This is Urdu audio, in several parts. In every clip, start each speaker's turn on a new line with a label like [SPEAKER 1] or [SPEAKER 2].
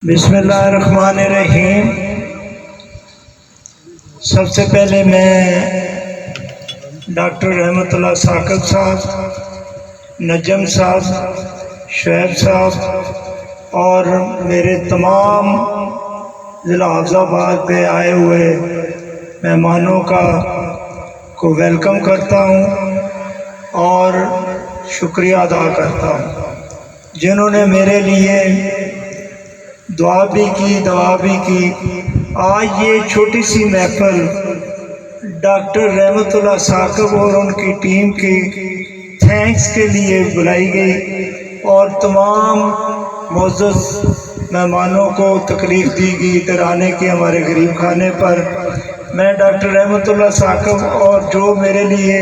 [SPEAKER 1] بسم اللہ الرحمن الرحیم۔ سب سے پہلے میں ڈاکٹر رحمت اللہ ثاقب صاحب، نجم صاحب، شعیب صاحب اور میرے تمام ضلع حافظ آباد پہ آئے ہوئے مہمانوں کو ویلکم کرتا ہوں اور شکریہ ادا کرتا ہوں، جنہوں نے میرے لیے دعا بھی کی، دعا بھی کی۔ آج یہ چھوٹی سی محفل ڈاکٹر رحمت اللہ ثاقب اور ان کی ٹیم کی تھینکس کے لیے بلائی گئی اور تمام معزز مہمانوں کو تکلیف دی گئی ادھر آنے کی ہمارے غریب خانے پر۔ میں ڈاکٹر رحمت اللہ ثاقب اور جو میرے لیے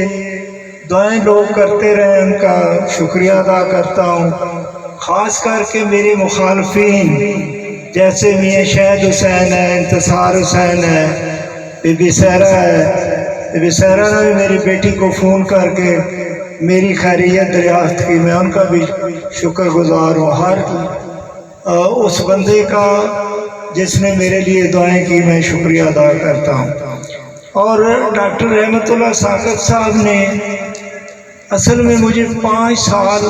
[SPEAKER 1] دعائیں لوگ کرتے رہے ان کا شکریہ ادا کرتا ہوں، خاص کر کے میرے مخالفین جیسے میاں شہد حسین ہے، انتصار حسین ہے، بی بی سہرا ہے۔ بی بی سہرا نے بھی میری بیٹی کو فون کر کے میری خیریت دریافت کی، میں ان کا بھی شکر گزار ہوں۔ ہر اس بندے کا جس نے میرے لیے دعائیں کی میں شکریہ ادا کرتا ہوں۔ اور ڈاکٹر رحمت اللہ ثاقب صاحب نے اصل میں مجھے 5 سال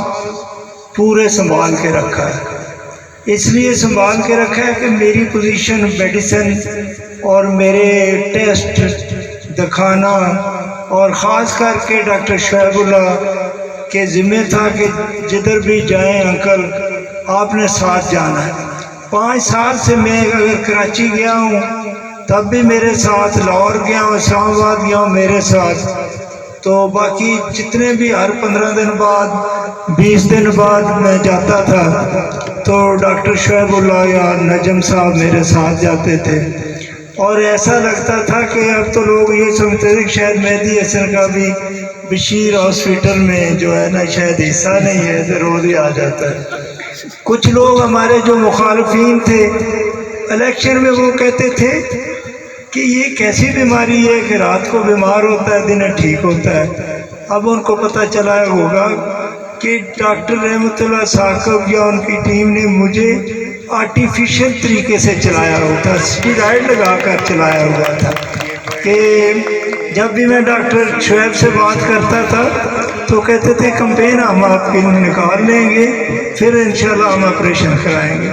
[SPEAKER 1] پورے سنبھال کے رکھا ہے، اس لیے سنبھال کے رکھا ہے کہ میری پوزیشن میڈیسن اور میرے ٹیسٹ دکھانا اور خاص کر کے ڈاکٹر شعیب اللہ کے ذمہ تھا کہ جدھر بھی جائیں انکل آپ نے ساتھ جانا ہے۔ 5 سال سے میں اگر کراچی گیا ہوں تب بھی میرے ساتھ، لاہور گیا ہوں، اسلام آباد گیا ہوں میرے ساتھ، تو باقی جتنے بھی ہر 15 دن بعد 20 دن بعد میں جاتا تھا تو ڈاکٹر شعیب اللہ یا نجم صاحب میرے ساتھ جاتے تھے، اور ایسا لگتا تھا کہ اب تو لوگ یہ سمجھتے تھے کہ شاید مہدی حسن کا بھی بشیر ہاسپٹل میں جو ہے نا شاید حصہ نہیں ہے تو روز ہی آ جاتا ہے۔ کچھ لوگ ہمارے جو مخالفین تھے الیکشن میں وہ کہتے تھے کہ یہ کیسی بیماری ہے کہ رات کو بیمار ہوتا ہے دن ٹھیک ہوتا ہے۔ اب ان کو پتہ چلا ہوگا کہ ڈاکٹر رحمت اللہ ثاقب یا ان کی ٹیم نے مجھے آرٹیفیشل طریقے سے چلایا ہوا تھا، اسٹیرائڈ لگا کر چلایا ہوا تھا کہ جب بھی میں ڈاکٹر شعیب سے بات کرتا تھا تو کہتے تھے کمپین ہم آپ کی نکال لیں گے پھر انشاءاللہ ہم آپریشن کرائیں گے۔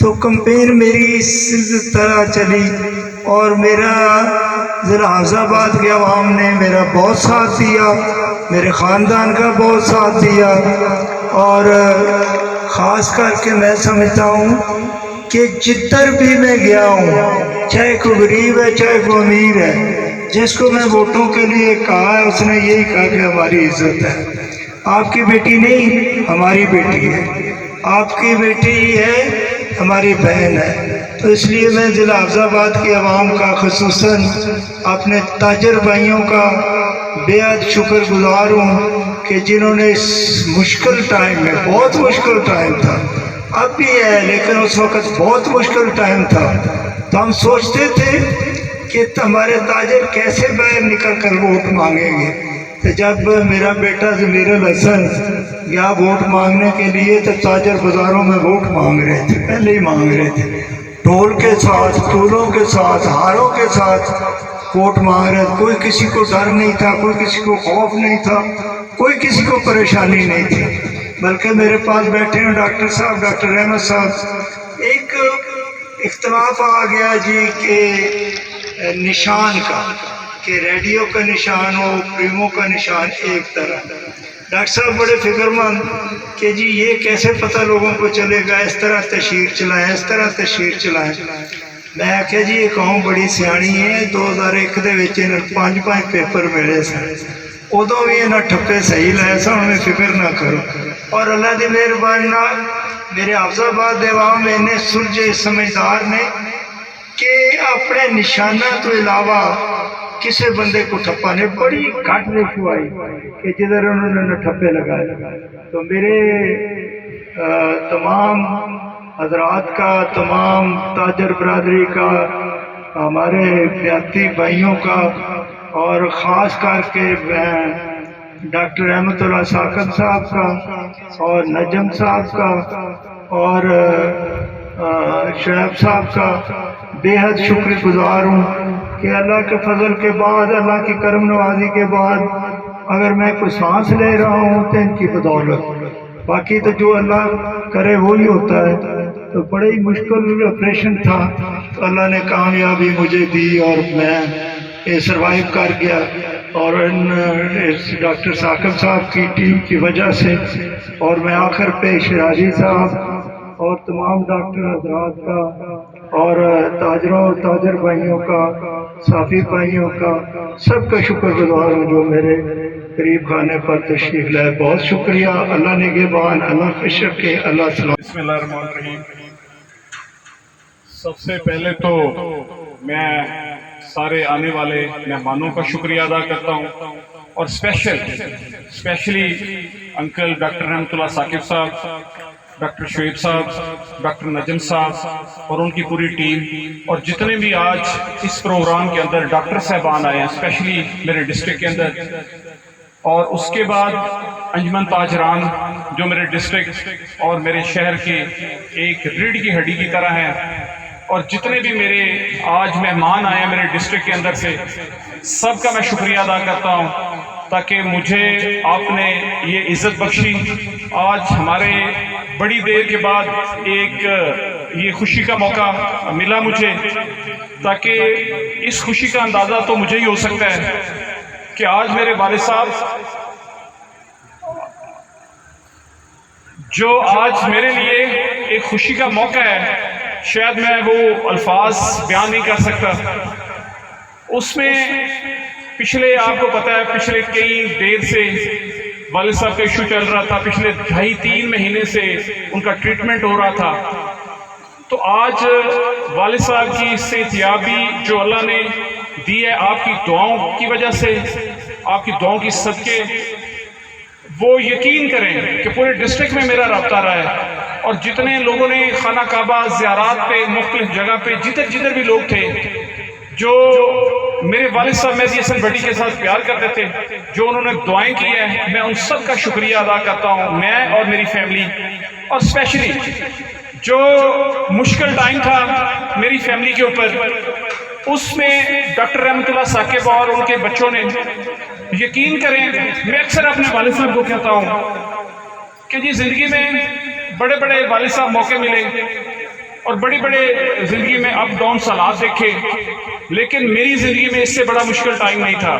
[SPEAKER 1] تو کمپین میری اس طرح چلی اور میرا ضلع حافظ آباد کے عوام نے میرا بہت ساتھ دیا، میرے خاندان کا بہت ساتھ دیا، اور خاص کر کے میں سمجھتا ہوں کہ جدھر بھی میں گیا ہوں، چاہے کوئی غریب ہے چاہے کوئی امیر ہے، جس کو میں ووٹوں کے لیے کہا ہے اس نے یہی کہا کہ ہماری عزت ہے، آپ کی بیٹی نہیں ہماری بیٹی ہے، آپ کی بیٹی ہے ہماری بہن ہے۔ تو اس لیے میں ضلع حافظ آباد کے عوام کا خصوصاً اپنے تاجر بھائیوں کا بے حد شکر گزار ہوں کہ جنہوں نے اس مشکل ٹائم میں، بہت مشکل ٹائم تھا، اب بھی ہے لیکن اس وقت بہت مشکل ٹائم تھا، تو ہم سوچتے تھے کہ ہمارے تاجر کیسے باہر نکل کر ووٹ مانگیں گے۔ تو جب میرا بیٹا ضمیر الحسن گیا ووٹ مانگنے کے لیے تو تاجر بازاروں میں ووٹ مانگ رہے تھے، پہلے ہی مانگ رہے تھے، ڈھول کے ساتھ، ٹولوں کے ساتھ، ہاروں کے ساتھ ووٹ مانگ رہے تھے۔ کوئی کسی کو ڈر نہیں تھا، کوئی کسی کو خوف نہیں تھا، کوئی کسی کو پریشانی نہیں تھی، بلکہ میرے پاس بیٹھے ہیں ڈاکٹر صاحب، ڈاکٹر رحمت صاحب، ایک اختلاف آ گیا جی کہ نشان کا، کہ ریڈیو کا نشان ہو، پریمو کا نشان ایک طرح۔ ڈاکٹر صاحب بڑے فکر مند کہ جی یہ کیسے پتہ لوگوں کو چلے گا، اس طرح تشہیر چلائیں، اس طرح تشہیر چلائیں۔ میں آخیا جی یہ قوم بڑی سیانی ہے، 2001 دے وچ انہاں 5 پیپر ملے سن، ادوں بھی انہاں ٹھپے صحیح لائے سن، انہیں فکر نہ کرو۔ اور اللہ دی مہربانی نال میرے حافظ آباد دے عوام انہیں سلجھے سمجھدار نے کہ اپنے نشانہ تو علاوہ کسی بندے کو ٹھپا نہیں، بڑی گھٹ ریشو آئی کہ جدھر انہوں نے ٹھپے لگائے۔ تو میرے تمام حضرات کا، تمام تاجر برادری کا، ہمارے دیہاتی بھائیوں کا، اور خاص کر کے ڈاکٹر رحمت اللہ ثاقب صاحب کا اور نجم صاحب کا اور شعیب صاحب کا بے حد شکر گزار ہوں کہ اللہ کے فضل کے بعد، اللہ کی کرم نوازی کے بعد اگر میں کوئی سانس لے رہا ہوں تو ان کی بدولت، باقی تو جو اللہ کرے وہی ہوتا ہے۔ تو بڑے ہی مشکل آپریشن تھا، تو اللہ نے کامیابی مجھے دی اور میں سروائیو کر گیا، اور ڈاکٹر ثاقب صاحب کی ٹیم کی وجہ سے، اور میں آخر پہ شیرازی صاحب اور تمام ڈاکٹر حضرات کا اور تاجر بھائیوں کا، صافی بھائیوں کا، سب کا شکر گزار ہوں جو میرے قریب خانے پر تشریف لائے۔ بہت شکریہ، اللہ نگہبان، اللہ خوش رکھے، اللہ سلام۔
[SPEAKER 2] بسم اللہ الرحمن الرحیم۔ سب سے پہلے تو میں سارے آنے والے مہمانوں کا شکریہ ادا کرتا ہوں، اور اسپیشلی انکل ڈاکٹر رحمت اللہ ثاقب صاحب، ڈاکٹر شعیب صاحب، ڈاکٹر نجم صاحب اور ان کی پوری ٹیم، اور جتنے بھی آج اس پروگرام کے اندر ڈاکٹر صاحبان آئے ہیں اسپیشلی میرے ڈسٹرکٹ کے اندر، اور اس کے بعد انجمن تاجران جو میرے ڈسٹرکٹ اور میرے شہر کے ایک ریڑھ کی ہڈی کی طرح ہیں، اور جتنے بھی میرے آج مہمان آئے ہیں میرے ڈسٹرکٹ کے اندر سے، سب کا میں شکریہ ادا کرتا ہوں تاکہ مجھے آپ نے یہ عزت بخشی۔ آج ہمارے بڑی دیر کے بعد ایک یہ خوشی کا موقع ملا مجھے، تاکہ اس خوشی کا اندازہ تو مجھے ہی ہو سکتا ہے کہ آج میرے والد صاحب جو آج میرے لیے ایک خوشی کا موقع ہے، شاید میں وہ الفاظ بیان نہیں کر سکتا۔ اس میں پچھلے، آپ کو پتہ ہے، پچھلے کئی دیر سے والد صاحب کا ایشو چل رہا تھا، پچھلے 2.5-3 مہینے سے ان کا ٹریٹمنٹ ہو رہا تھا۔ تو آج والد صاحب کی صحتیابی جو اللہ نے دی ہے آپ کی دعاؤں کی وجہ سے، آپ کی دعاؤں کی صدقے، وہ یقین کریں کہ پورے ڈسٹرکٹ میں میرا رابطہ رہا ہے، اور جتنے لوگوں نے خانہ کعبہ زیارات پہ، مختلف جگہ پہ، جدھر بھی لوگ تھے جو میرے والد صاحب مہدی حسن بٹی کے ساتھ پیار کرتے تھے، جو انہوں نے دعائیں کی ہیں، میں ان سب کا شکریہ ادا کرتا ہوں، میں اور میری فیملی۔ اور اسپیشلی جو مشکل ٹائم تھا میری فیملی کے اوپر، اس میں ڈاکٹر رحمت اللہ ثاقب اور ان کے بچوں نے، یقین کریں، میں اکثر اپنے والد صاحب کو کہتا ہوں کہ جی زندگی میں بڑے بڑے والد صاحب موقع ملے اور بڑے بڑے زندگی میں اپ ڈاؤن حالات دیکھے، لیکن میری زندگی میں اس سے بڑا مشکل ٹائم نہیں تھا۔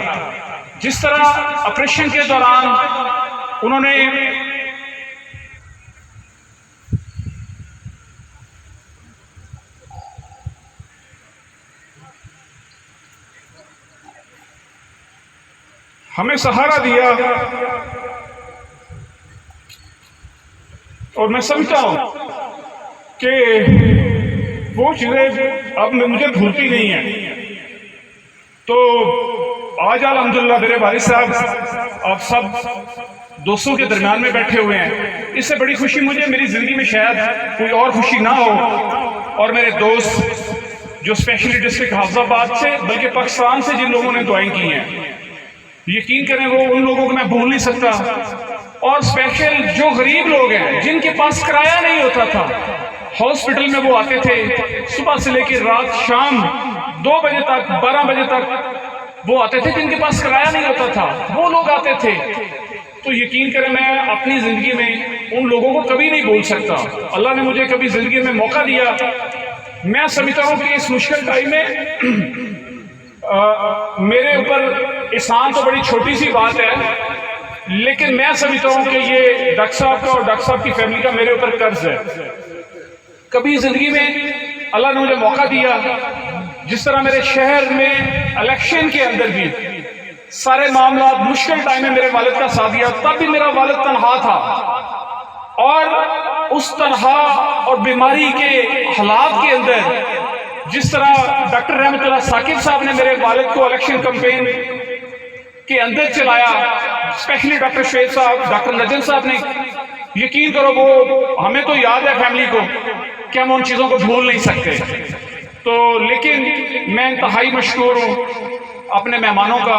[SPEAKER 2] جس طرح آپریشن کے دوران انہوں نے ہمیں سہارا دیا، اور میں سمجھتا ہوں کہ وہ چیزیں اب مجھے بھولتی نہیں ہیں۔ تو آج الحمدللہ میرے والد صاحب آپ سب دوستوں کے درمیان میں بیٹھے ہوئے ہیں، اس سے بڑی خوشی مجھے میری زندگی میں شاید کوئی اور خوشی نہ ہو۔ اور میرے دوست جو اسپیشلی ڈسٹرکٹ حافظ آباد سے، بلکہ پاکستان سے جن لوگوں نے دعائیں کی ہیں، یقین کریں وہ ان لوگوں کو میں بھول نہیں سکتا۔ اور اسپیشل جو غریب لوگ ہیں جن کے پاس کرایہ نہیں ہوتا تھا، ہاسپٹل میں وہ آتے تھے صبح سے لے کے رات شام 2 بجے تک، 12 بجے تک وہ آتے تھے، جن کے پاس کرایہ نہیں ہوتا تھا وہ لوگ آتے تھے۔ تو یقین کریں میں اپنی زندگی میں ان لوگوں کو کبھی نہیں بھول سکتا۔ اللہ نے مجھے کبھی زندگی میں موقع دیا، میں سمجھتا ہوں کہ اس مشکل ٹائم میں میرے اوپر احسان تو بڑی چھوٹی سی بات ہے، لیکن میں سمجھتا ہوں کہ یہ ڈاکٹر صاحب کا اور ڈاکٹر صاحب کی فیملی کا میرے اوپر قرض ہے۔ کبھی زندگی میں اللہ نے مجھے موقع دیا، جس طرح میرے شہر میں الیکشن کے اندر بھی سارے معاملات مشکل ٹائم میں میرے والد کا ساتھ دیا، تب بھی میرا والد تنہا تھا، اور اس تنہا اور بیماری کے حالات کے اندر جس طرح ڈاکٹر رحمت اللہ ثاقب صاحب نے میرے والد کو الیکشن کمپین کے اندر چلایا، اسپیشلی ڈاکٹر شعیب صاحب، ڈاکٹر نجم صاحب نے، یقین کرو وہ ہمیں تو یاد ہے فیملی کو کہ ہم ان چیزوں کو بھول نہیں سکتے۔ تو لیکن میں انتہائی مشکور ہوں اپنے مہمانوں کا،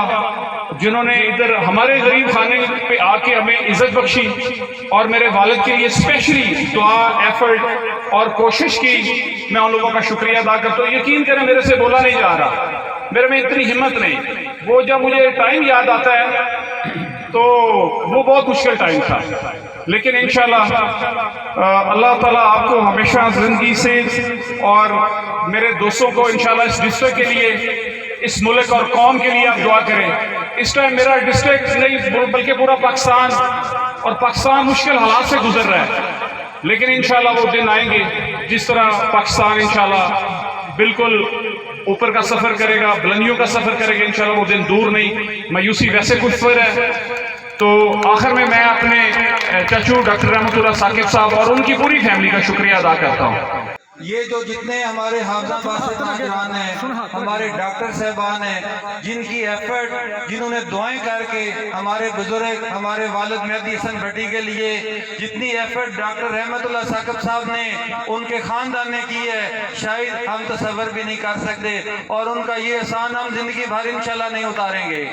[SPEAKER 2] جنہوں نے ادھر ہمارے غریب خانے پہ آ کے ہمیں عزت بخشی، اور میرے والد کے لیے اسپیشلی دعا ایفرٹ اور کوشش کی، میں ان لوگوں کا شکریہ ادا کرتا ہوں. یقین کریں میرے سے بولا نہیں جا رہا، میرے میں اتنی ہمت نہیں. وہ جب مجھے ٹائم یاد آتا ہے تو وہ بہت مشکل ٹائم تھا، لیکن انشاءاللہ اللہ تعالیٰ آپ کو ہمیشہ زندگی سے اور میرے دوستوں کو انشاءاللہ اس ڈسٹرکٹ کے لیے، اس ملک اور قوم کے لیے آپ دعا کریں. اس ٹائم میرا ڈسٹرکٹ نہیں بلکہ پورا پاکستان، اور پاکستان مشکل حالات سے گزر رہا ہے، لیکن انشاءاللہ وہ دن آئیں گے جس طرح پاکستان انشاءاللہ بالکل اوپر کا سفر کرے گا، بلندیوں کا سفر کرے گا. انشاءاللہ وہ دن دور نہیں. مایوسی ویسے کچھ پر ہے. تو آخر میں اپنے چچو ڈاکٹر رحمت اللہ ثاقب صاحب اور ان کی پوری فیملی کا شکریہ ادا کرتا ہوں.
[SPEAKER 3] یہ جو جتنے ہمارے حافظ آباد نوجوان ہیں، ہمارے ڈاکٹر صاحبان ہیں، جن کی ایفرٹ، جنہوں نے دعائیں کر کے ہمارے بزرگ، ہمارے والد مہدی حسن بھٹی کے لیے جتنی ایفرٹ ڈاکٹر رحمت اللہ ثاقب صاحب نے، ان کے خاندان نے کی ہے، شاید ہم تصور بھی نہیں کر سکتے. اور ان کا یہ احسان ہم زندگی بھر انشاءاللہ نہیں اتاریں گے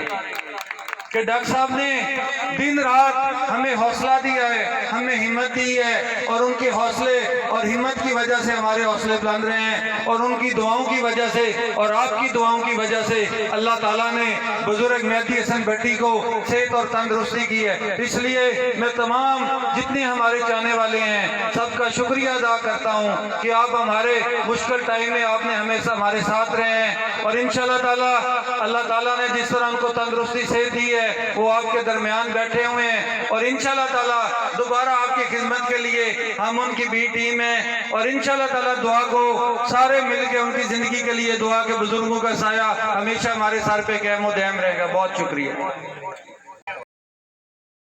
[SPEAKER 3] کہ ڈاکٹر صاحب نے دن رات ہمیں حوصلہ دیا ہے، ہمیں ہمت دی ہے، اور ان کے حوصلے اور ہمت کی وجہ سے ہمارے حوصلے بلند رہے ہیں، اور ان کی دعاؤں کی وجہ سے اور آپ کی دعاؤں کی وجہ سے اللہ تعالیٰ نے بزرگ مہدی حسن بھٹی کو صحت اور تندرستی کی ہے. اس لیے میں تمام جتنے ہمارے چاہنے والے ہیں سب کا شکریہ ادا کرتا ہوں کہ آپ ہمارے مشکل ٹائم میں آپ نے ہمیشہ ہمارے ساتھ رہے ہیں. اور انشاءاللہ تعالیٰ اللہ تعالیٰ نے جس طرح ان کو تندرستی صحت دی ہے وہ آپ کے درمیان بیٹھے ہوئے ہیں، اور انشاءاللہ تعالیٰ دوبارہ آپ کی خدمت کے لیے ہم ان کی بھی ٹیم ہیں. اور انشاءاللہ تعالیٰ دعا کو سارے مل کے ان کی زندگی کے لیے دعا کے بزرگوں کا سایہ ہمیشہ ہمارے سر پہ قائم و دائم رہے گا. بہت شکریہ.